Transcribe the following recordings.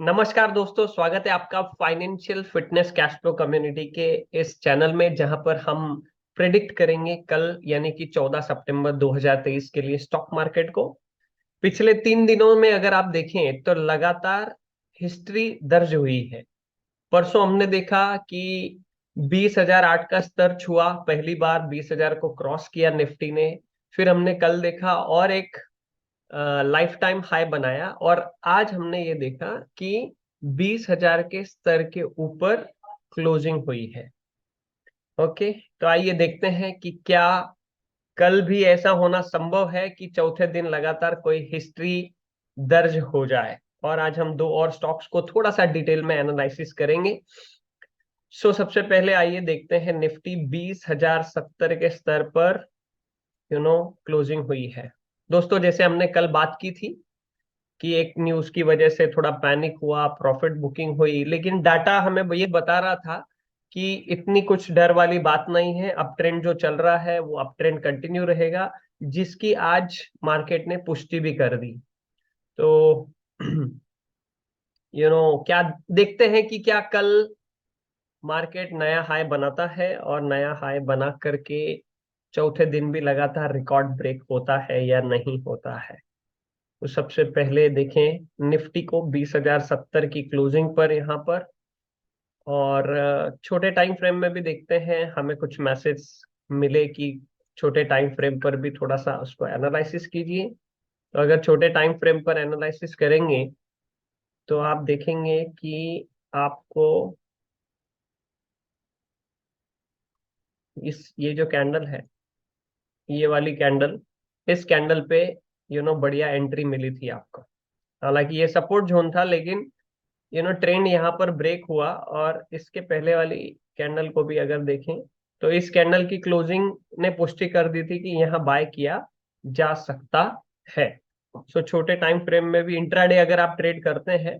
नमस्कार दोस्तों, स्वागत है आपका financial fitness cash flow community के इस चैनल में, जहां पर हम प्रिडिक्ट करेंगे कल यानी कि 14 सितंबर 2023 के लिए स्टॉक मार्केट को। पिछले 3 दिनों में अगर आप देखें तो लगातार हिस्ट्री दर्ज हुई है। परसों हमने देखा कि 20,008 का स्तर छुआ, पहली बार 20,000 को क्रॉस किया निफ्टी ने। फिर हमने कल देखा और एक लाइफ टाइम हाई बनाया, और आज हमने ये देखा कि 20,000 के स्तर के ऊपर क्लोजिंग हुई है। ओके, तो आइए देखते हैं कि क्या कल भी ऐसा होना संभव है कि चौथे दिन लगातार कोई हिस्ट्री दर्ज हो जाए। और आज हम दो और स्टॉक्स को थोड़ा सा डिटेल में एनालिसिस करेंगे। सबसे पहले आइए देखते हैं, निफ्टी 20,070 के स्तर पर क्लोजिंग हुई है। दोस्तों, जैसे हमने कल बात की थी कि एक न्यूज की वजह से थोड़ा पैनिक हुआ, प्रॉफिट बुकिंग हुई, लेकिन डाटा हमें ये बता रहा था कि इतनी कुछ डर वाली बात नहीं है। अप ट्रेंड जो चल रहा है वो अप ट्रेंड कंटिन्यू रहेगा, जिसकी आज मार्केट ने पुष्टि भी कर दी। तो क्या देखते हैं कि क्या कल मार्केट नया हाई बनाता है, और नया हाई बना करके चौथे दिन भी लगातार रिकॉर्ड ब्रेक होता है या नहीं होता है। तो सबसे पहले देखें निफ्टी को 20,070 की क्लोजिंग पर यहाँ पर। और छोटे टाइम फ्रेम में भी देखते हैं, हमें कुछ मैसेज मिले कि छोटे टाइम फ्रेम पर भी थोड़ा सा उसको एनालिसिस कीजिए। तो अगर छोटे टाइम फ्रेम पर एनालिसिस करेंगे तो आप देखेंगे कि आपको ये जो कैंडल है, ये वाली कैंडल, इस कैंडल पे बढ़िया एंट्री मिली थी आपको। हालांकि ये सपोर्ट जोन था, लेकिन ट्रेंड यहाँ पर ब्रेक हुआ। और इसके पहले वाली कैंडल को भी अगर देखें तो इस कैंडल की क्लोजिंग ने पुष्टि कर दी थी कि यहाँ बाय किया जा सकता है। छोटे टाइम फ्रेम में भी इंट्राडे अगर आप ट्रेड करते हैं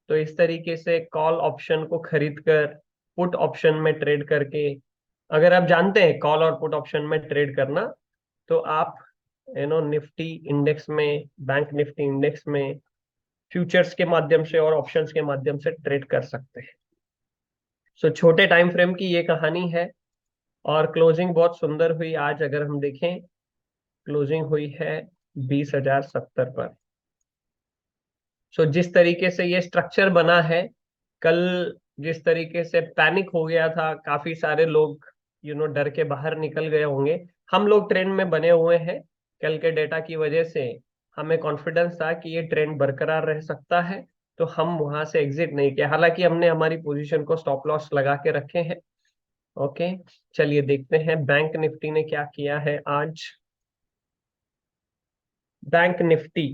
तो इस तरीके से कॉल ऑप्शन को खरीद कर पुट ऑप्शन में ट्रेड करके, अगर आप जानते हैं कॉल और पुट ऑप्शन में ट्रेड करना, तो आप निफ्टी इंडेक्स में, बैंक निफ्टी इंडेक्स में फ्यूचर्स के माध्यम से और ऑप्शंस के माध्यम से ट्रेड कर सकते हैं। छोटे टाइम फ्रेम की ये कहानी है। और क्लोजिंग बहुत सुंदर हुई आज, अगर हम देखें क्लोजिंग हुई है 20,070 पर। जिस तरीके से ये स्ट्रक्चर बना है, कल जिस तरीके से पैनिक हो गया था, काफी सारे लोग डर के बाहर निकल गए होंगे। हम लोग ट्रेंड में बने हुए हैं। कल के डेटा की वजह से हमें कॉन्फिडेंस था कि ये ट्रेंड बरकरार रह सकता है, तो हम वहां से एग्जिट नहीं किया। हालांकि हमने हमारी पोजीशन को स्टॉप लॉस लगा के रखे हैं। ओके, चलिए देखते हैं बैंक निफ्टी ने क्या किया है आज। बैंक निफ्टी,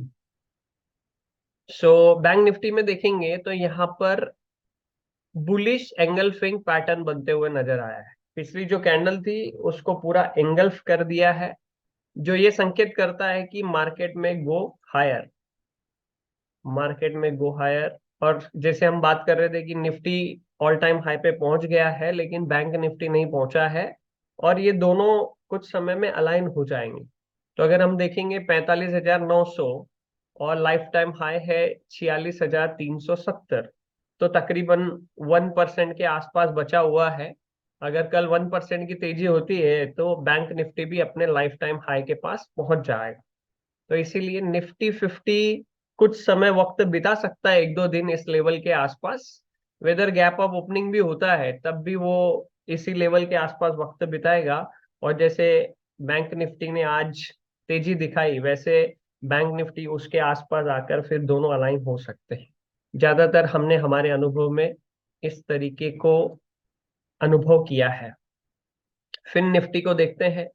बैंक निफ्टी में देखेंगे तो यहाँ पर बुलिश एंगल्फिंग पैटर्न बनते हुए नजर आया है। पिछली जो कैंडल थी उसको पूरा एंगल्फ कर दिया है, जो ये संकेत करता है कि मार्केट में गो हायर, मार्केट में गो हायर। और जैसे हम बात कर रहे थे कि निफ्टी ऑल टाइम हाई पे पहुंच गया है, लेकिन बैंक निफ्टी नहीं पहुंचा है, और ये दोनों कुछ समय में अलाइन हो जाएंगे। तो अगर हम देखेंगे 45,900 और लाइफ टाइम हाई है 46,370, तो तकरीबन 1% के आसपास बचा हुआ है। अगर कल 1% की तेजी होती है तो बैंक निफ्टी भी अपने लाइफ टाइम हाई के पास पहुंच जाएगा। तो इसीलिए निफ्टी 50 कुछ समय वक्त बिता सकता है, 1-2 दिन इस लेवल के आसपास। वेदर गैप अप ओपनिंग भी होता है तब भी वो इसी लेवल के आसपास वक्त बिताएगा। और जैसे बैंक निफ्टी ने आज तेजी दिखाई, वैसे बैंक निफ्टी उसके आसपास आकर फिर दोनों अलाइन हो सकते हैं। ज्यादातर हमने हमारे अनुभव में इस तरीके को अनुभव किया है। फिन निफ्टी को देखते हैं।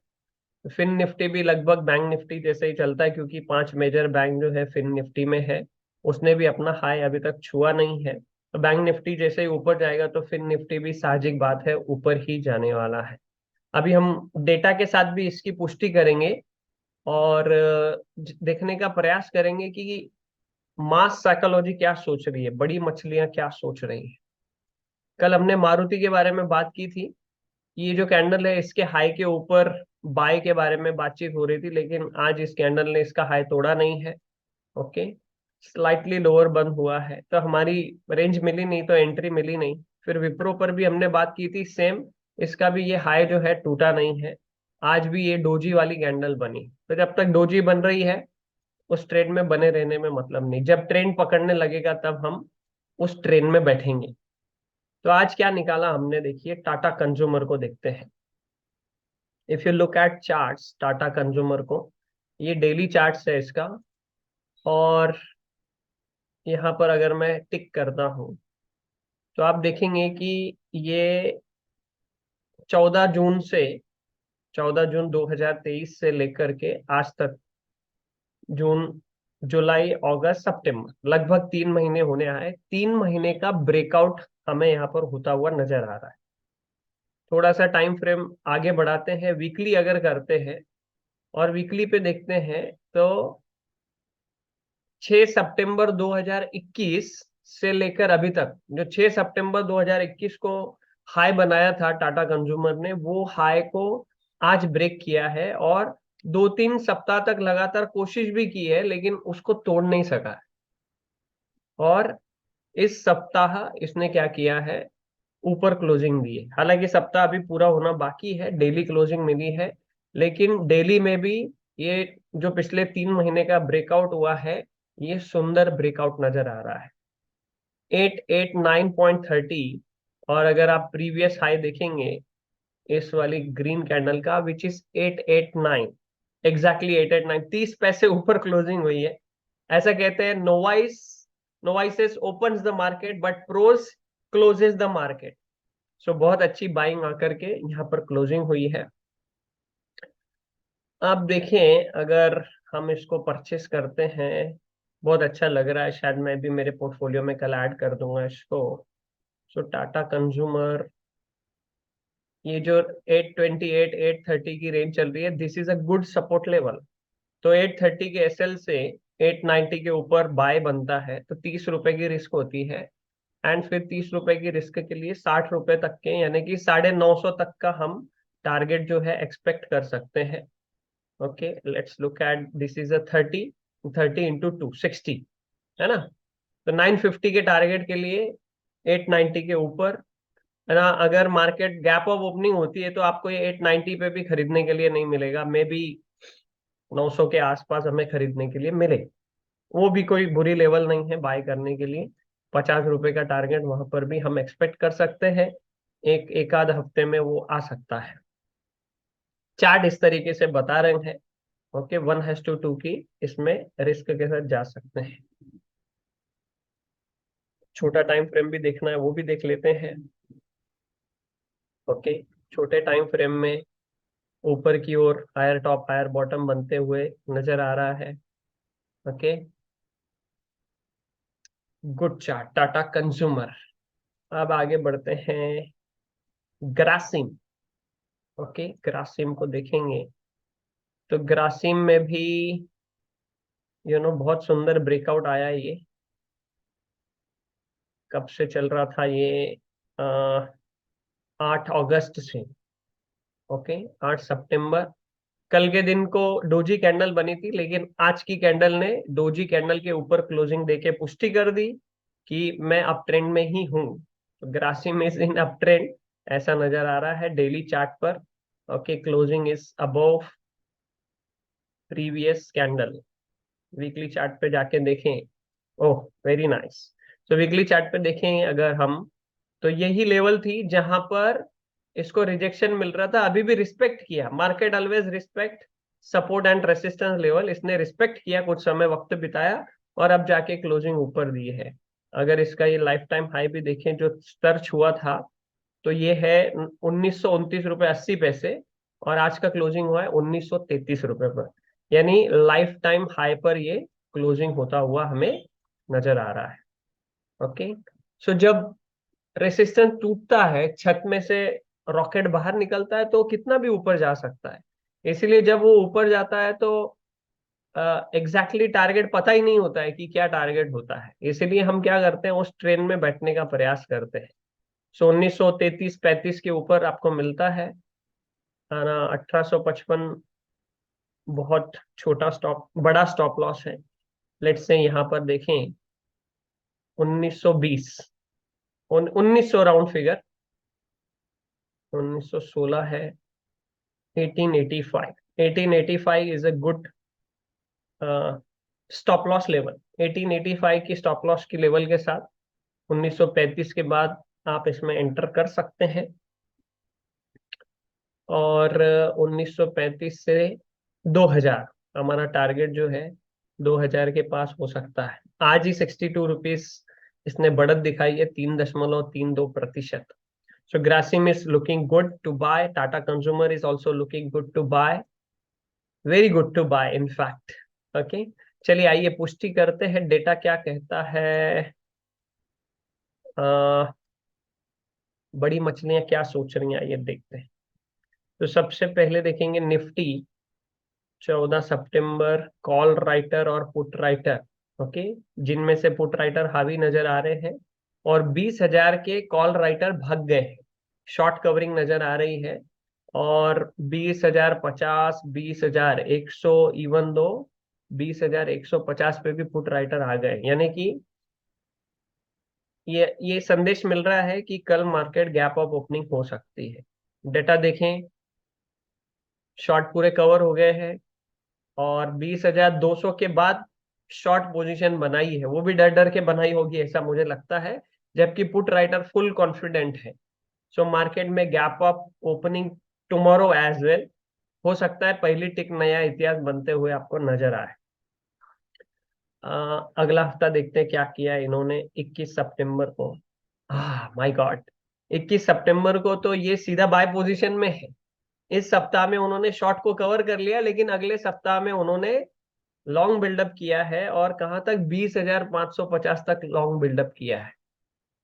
फिन निफ्टी भी लगभग बैंक निफ्टी जैसे ही चलता है, क्योंकि 5 मेजर बैंक जो है फिन निफ्टी में है। उसने भी अपना हाई अभी तक छुआ नहीं है, तो बैंक निफ्टी जैसे ही ऊपर जाएगा तो फिन निफ्टी भी साहजिक बात है ऊपर ही जाने वाला है। अभी हम डेटा के साथ भी इसकी पुष्टि करेंगे, और देखने का प्रयास करेंगे कि मास साइकोलॉजी क्या सोच रही है, बड़ी मछलियां क्या सोच रही हैं। कल हमने मारुति के बारे में बात की थी। ये जो कैंडल है इसके हाई के ऊपर बाय के बारे में बातचीत हो रही थी, लेकिन आज इस कैंडल ने इसका हाई तोड़ा नहीं है। ओके, स्लाइटली लोअर बंद हुआ है, तो हमारी रेंज मिली नहीं, तो एंट्री मिली नहीं। फिर विप्रो पर भी हमने बात की थी सेम, इसका भी ये हाई जो है टूटा नहीं है, आज भी ये डोजी वाली कैंडल बनी। तो जब तक डोजी बन रही है उस ट्रेड में बने रहने में मतलब नहीं, जब ट्रेंड पकड़ने लगेगा तब हम उस ट्रेन में बैठेंगे। तो आज क्या निकाला हमने, देखिए टाटा कंज्यूमर को देखते हैं। If you look at charts Tata consumer को, ये डेली चार्ट्स है इसका, और यहाँ पर अगर मैं टिक करता हूँ तो आप देखेंगे कि ये 14 जून से 14 जून 2023 से लेकर के आज तक, जून जुलाई अगस्त सितंबर, लगभग 3 महीने होने आए, 3 महीने का ब्रेकआउट हमें यहाँ पर होता हुआ नजर आ रहा है। थोड़ा सा टाइम फ्रेम आगे बढ़ाते हैं, वीकली अगर करते हैं और वीकली पे देखते हैं तो 6 सितंबर 2021 से लेकर अभी तक, जो 6 सितंबर 2021 को हाई बनाया था टाटा कंज्यूमर ने, वो हाई को आज ब्रेक किया है, और 2-3 सप्ताह तक लगातार कोशिश भी की है लेकिन उसको तोड़ नहीं सका है। और इस सप्ताह इसने क्या किया है, ऊपर क्लोजिंग दी है। हालांकि सप्ताह अभी पूरा होना बाकी है, डेली क्लोजिंग मिली है, लेकिन डेली में भी ये जो पिछले 3 महीने का ब्रेकआउट हुआ है, ये सुंदर ब्रेकआउट नजर आ रहा है। 889.30, और अगर आप प्रीवियस हाई देखेंगे इस वाली ग्रीन कैंडल का, विच इज 889, एग्जैक्टली 889, 30 पैसे ऊपर क्लोजिंग हुई है। ऐसा कहते हैं, novices opens the market but pros closes the market. So बहुत अच्छी बाइंग आकर के यहाँ पर क्लोजिंग हुई है। आप देखें, अगर हम इसको परचेस करते हैं, बहुत अच्छा लग रहा है, शायद मैं भी मेरे पोर्टफोलियो में कल ऐड कर दूंगा इसको। सो टाटा कंज्यूमर, ये जो 828 830 की रेंज चल रही है, this is a good support level. तो 830 के एसएल से 890 के ऊपर बाय बनता है तो 30 रुपए की रिस्क होती है, एंड फिर 30 रुपए की रिस्क के लिए 60 रुपए तक के, यानी कि 950 तक का हम टारगेट जो है एक्सपेक्ट कर सकते हैं। Okay, let's look at, this is a 30 30 into 2 60, है ना। तो 950 के टारगेट के लिए 890 के ऊपर, है ना। अगर मार्केट गैप ऑफ ओपनिंग होती है तो आपको ये 890 पे भी खरीदने के लिए नहीं मिलेगा, मे बी 900 के आसपास हमें खरीदने के लिए मिले। वो भी कोई बुरी लेवल नहीं है बाय करने के लिए। 50 रुपए का टारगेट वहां पर भी हम एक्सपेक्ट कर सकते हैं, एक आध हफ्ते में वो आ सकता है। चार्ट इस तरीके से बता रहे हैं। ओके, 1:2 की इसमें रिस्क के साथ जा सकते हैं। छोटा टाइम फ्रेम भी देखना है, वो भी देख लेते हैं। ओके, छोटे टाइम फ्रेम में ऊपर की ओर हायर टॉप हायर बॉटम बनते हुए नजर आ रहा है। Okay, good chart Tata consumer. अब आगे बढ़ते हैं, ग्रासिम। ओके, ग्रासिम को देखेंगे तो ग्रासिम में भी बहुत सुंदर ब्रेकआउट आया है ये। कब से चल रहा था ये, 8 अगस्त से। ओके, 8 सितंबर, कल के दिन को डोजी कैंडल बनी थी, लेकिन आज की कैंडल ने डोजी कैंडल के ऊपर क्लोजिंग देके पुष्टि कर दी कि मैं अप ट्रेंड में ही हूं। तो Grasim is in up trend, ऐसा नजर आ रहा है डेली चार्ट पर। Okay, closing is above previous candle. Weekly chart पे जाके देखें, ओह वेरी नाइस। तो वीकली चार्ट पे देखें अगर हम, तो यही लेवल थी जहां पर इसको रिजेक्शन मिल रहा था, अभी भी रिस्पेक्ट किया। Market always respect support and resistance level, इसने रिस्पेक्ट किया, कुछ समय वक्त बिताया, और अब जाके क्लोजिंग ऊपर दी है। अगर इसका ये लाइफ टाइम हाई भी देखें जो सर्च हुआ था, तो ये है 1929 रुपये 80 पैसे, और आज का क्लोजिंग हुआ है 1933 रुपये पर, यानी लाइफ टाइम हाई पर ये क्लोजिंग होता हुआ हमें नजर आ रहा है। ओके, सो जब रेसिस्टेंस टूटता है, छत में से रॉकेट बाहर निकलता है तो कितना भी ऊपर जा सकता है। इसीलिए जब वो ऊपर जाता है तो एग्जैक्टली टारगेट पता ही नहीं होता है कि क्या टारगेट होता है, इसीलिए हम क्या करते हैं, उस ट्रेन में बैठने का प्रयास करते हैं। सो 1933-35 के ऊपर आपको मिलता है ना। 1855 बहुत छोटा स्टॉप, बड़ा स्टॉप लॉस है, लेट्स से यहाँ पर देखें 1920, 1900 राउंड फिगर, 1916 है, 1885, 1885 is a good stop loss level. 1885 की स्टॉप लॉस की लेवल के साथ 1935 के बाद आप इसमें एंटर कर सकते हैं, और 1935 से 2000 हमारा टारगेट जो है 2000 के पास हो सकता है। आज ही 62 रुपीज इसने बढ़त दिखाई है, 3.32%। So Grasim is looking good to buy, Tata consumer is also looking good to buy, very good to buy in fact. Okay, चलिए आइए पुष्टि करते हैं डेटा क्या कहता है। बड़ी मछलियां क्या सोच रही हैं, आइए देखते हैं। तो सबसे पहले देखेंगे निफ्टी 14 सितंबर, कॉल राइटर और पुट राइटर। ओके, जिनमें से पुट राइटर हावी नजर आ रहे हैं और 20,000 के कॉल राइटर भाग गए हैं, शॉर्ट कवरिंग नजर आ रही है। और 20,000, 50, 20,100, इवन दो 20,150 पे भी पुट राइटर आ गए, यानी कि ये संदेश मिल रहा है कि कल मार्केट गैप अप ओपनिंग हो सकती है। डेटा देखें, शॉर्ट पूरे कवर हो गए हैं और 20,200 के बाद शॉर्ट पोजीशन बनाई है, वो भी डर डर के बनाई होगी ऐसा मुझे लगता है, जबकि पुट राइटर फुल कॉन्फिडेंट है। सो मार्केट में gap up opening tomorrow as well हो सकता है, पहली टिक नया इतिहास बनते हुए आपको नजर आए। अगला हफ्ता देखते हैं क्या किया इन्होंने। 21 सितंबर को, माय गॉड, 21 सितंबर को तो ये सीधा बाय पोजीशन में है। इस सप्ताह में उन्होंने शॉर्ट को कवर कर लिया, लेकिन अगले सप्ताह में उन्होंने लॉन्ग बिल्डअप किया है, और कहां तक 20,550 तक लॉन्ग बिल्डअप किया है।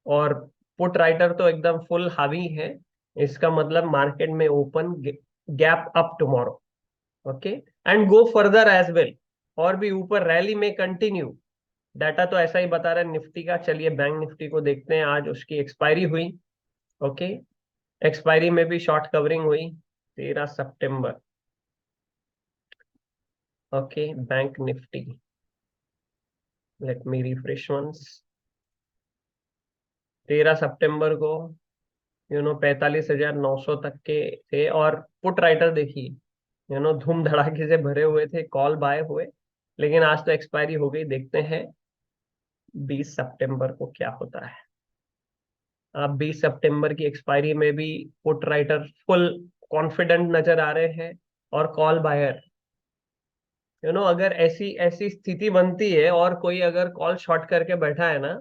और पुट राइटर तो एकदम फुल हावी है, इसका मतलब मार्केट में open gap up tomorrow. Okay, and go further as well, और भी ऊपर रैली में कंटिन्यू। डाटा तो ऐसा ही बता रहा है निफ्टी का। चलिए बैंक निफ्टी को देखते हैं, आज उसकी एक्सपायरी हुई। ओके, एक्सपायरी में भी शॉर्ट कवरिंग हुई 13 सितंबर। Okay, bank nifty, let me refresh once. 13 सितंबर को 45,900 तक के थे, और पुट राइटर देखिए धूम धड़ाके से भरे हुए थे, कॉल बाय हुए, लेकिन आज तो एक्सपायरी हो गई। देखते हैं 20 सितंबर को क्या होता है। अब 20 सितंबर की एक्सपायरी में भी पुट राइटर फुल कॉन्फिडेंट नजर आ रहे हैं, और कॉल बायर अगर ऐसी ऐसी स्थिति बनती है और कोई अगर कॉल शॉर्ट करके बैठा है ना,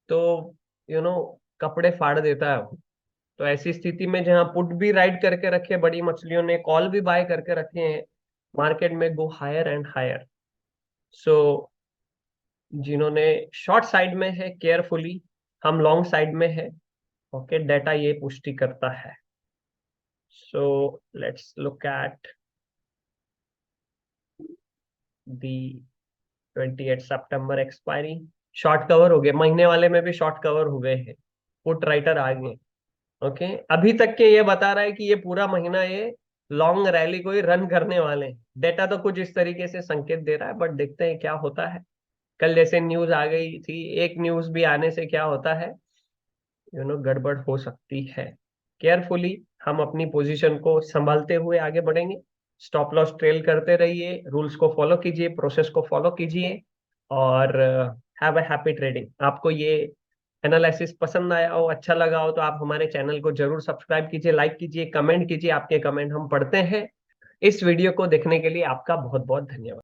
तो यू नो कपड़े फाड़ देता है वो। तो ऐसी स्थिति में जहां पुट भी राइट करके रखे बड़ी मछलियों ने, कॉल भी बाय करके रखे हैं, मार्केट में गो हायर एंड हायर। सो जिन्होंने शॉर्ट साइड में है केयरफुली, हम लॉन्ग साइड में है। ओके, डेटा ये पुष्टि करता है। So let's look at the 28 September expiry. Short cover हो गए, महीने वाले में भी शॉर्ट कवर हो गए हैं, पुट राइटर आ गए। ओके, अभी तक के ये बता रहा है कि ये पूरा महीना ये लॉन्ग रैली को ही रन करने वाले हैं। डेटा तो कुछ इस तरीके से संकेत दे रहा है, बट देखते हैं क्या होता है। कल जैसे न्यूज आ गई थी, एक न्यूज भी आने से क्या होता है, गड़बड़ हो सकती है। केयरफुली हम अपनी पोजीशन को संभालते हुए आगे बढ़ेंगे। स्टॉप लॉस ट्रेल करते रहिए, रूल्स को फॉलो कीजिए, प्रोसेस को फॉलो कीजिए, और हैव अ हैप्पी ट्रेडिंग। आपको ये एनालिसिस पसंद आया हो, अच्छा लगा हो, तो आप हमारे चैनल को जरूर सब्सक्राइब कीजिए, लाइक कीजिए, कमेंट कीजिए। आपके कमेंट हम पढ़ते हैं। इस वीडियो को देखने के लिए आपका बहुत बहुत धन्यवाद।